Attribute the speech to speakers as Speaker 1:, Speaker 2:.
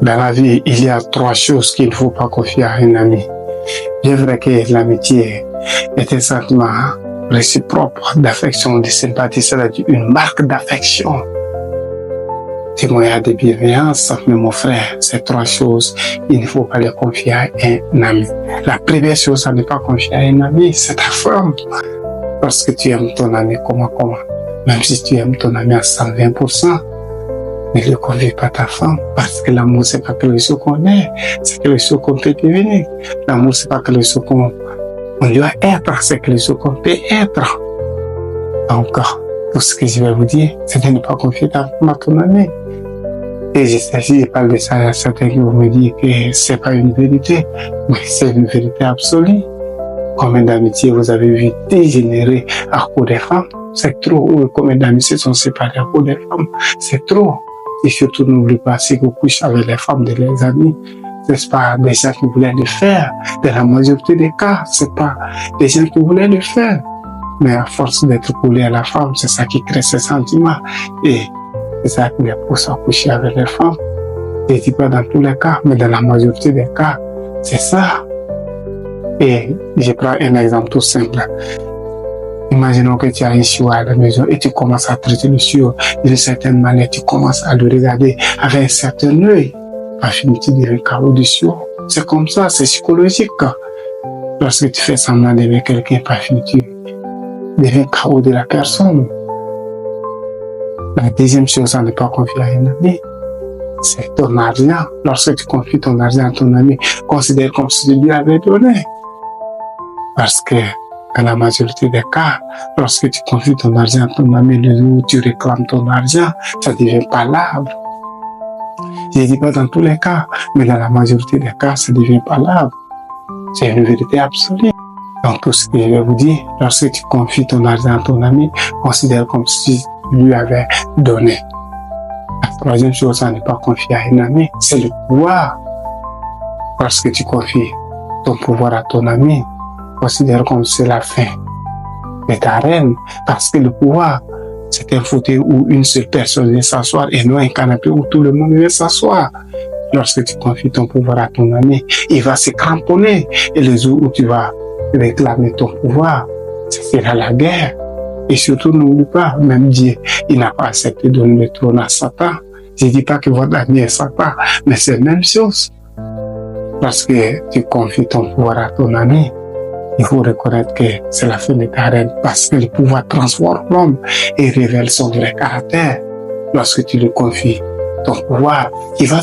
Speaker 1: Dans la vie, il y a 3 choses qu'il ne faut pas confier à un ami. Bien vrai que l'amitié est un sentiment réciproque d'affection, de sympathie, c'est-à-dire une marque d'affection, témoignage de bienveillance. Mais mon frère, ces 3 choses, il ne faut pas les confier à un ami. La première chose à ne pas confier à un ami, c'est ta femme. Lorsque tu aimes ton ami, comment, même si tu aimes ton ami à 120%, ne lui confie pas ta femme, parce que l'amour, c'est pas quelque chose qu'on est, c'est quelque chose qu'on peut devenir. L'amour, c'est pas quelque chose qu'on doit être, c'est quelque chose qu'on peut être. Encore, tout ce que je vais vous dire, c'est de ne pas confier ta femme à ton ami. Et je parle de ça à certains qui vont me dire que c'est pas une vérité, mais c'est une vérité absolue. Combien d'amitiés vous avez vu dégénérer à cause des femmes? C'est trop. Combien d'amitiés sont séparées à cause des femmes? C'est trop. Et surtout, n'oublie pas, si vous couchez avec les femmes de leurs amis, c'est pas des gens qui voulaient le faire. Dans la majorité des cas, c'est pas des gens qui voulaient le faire. Mais à force d'être collé à la femme, c'est ça qui crée ce sentiment. Et c'est ça qui les pousse à coucher avec les femmes. Je ne dis pas dans tous les cas, mais dans la majorité des cas, c'est ça. Et je prends un exemple tout simple. Imaginons que tu as un chiot à la maison et tu commences à traiter le chiot d'une certaine manière, tu commences à le regarder avec un certain œil. Par fini, tu deviens KO du chiot. C'est comme ça, c'est psychologique. Lorsque tu fais semblant d'aimer quelqu'un, par fini, tu deviens KO de la personne. La deuxième chose à ne pas confier à un ami, c'est ton argent. Lorsque tu confies ton argent à ton ami, considère comme si tu lui avais donné. Parce que dans la majorité des cas, lorsque tu confies ton argent à ton ami, le jour où tu réclames ton argent, ça devient palable. Je ne dis pas dans tous les cas, mais dans la majorité des cas, ça devient palable. C'est une vérité absolue. Donc tout ce que je vais vous dire, lorsque tu confies ton argent à ton ami, considère comme si tu lui avais donné. La troisième chose à ne pas confier à un ami, c'est le pouvoir. Lorsque tu confies ton pouvoir à ton ami, considère comme c'est la fin de ta règne, parce que le pouvoir, c'est un fauteuil où une seule personne vient s'asseoir et non un canapé où tout le monde vient s'asseoir. Lorsque tu confies ton pouvoir à ton ami, il va se cramponner. Et le jour où tu vas réclamer ton pouvoir, ce sera la guerre. Et surtout, n'oublie pas, même Dieu, il n'a pas accepté de donner le trône à Satan. Je ne dis pas que votre ami est Satan, mais c'est la même chose. Lorsque tu confies ton pouvoir à ton ami, il faut reconnaître que c'est la fin de ta règne, parce que le pouvoir transforme l'homme et révèle son vrai caractère. Lorsque tu lui confies ton pouvoir, il va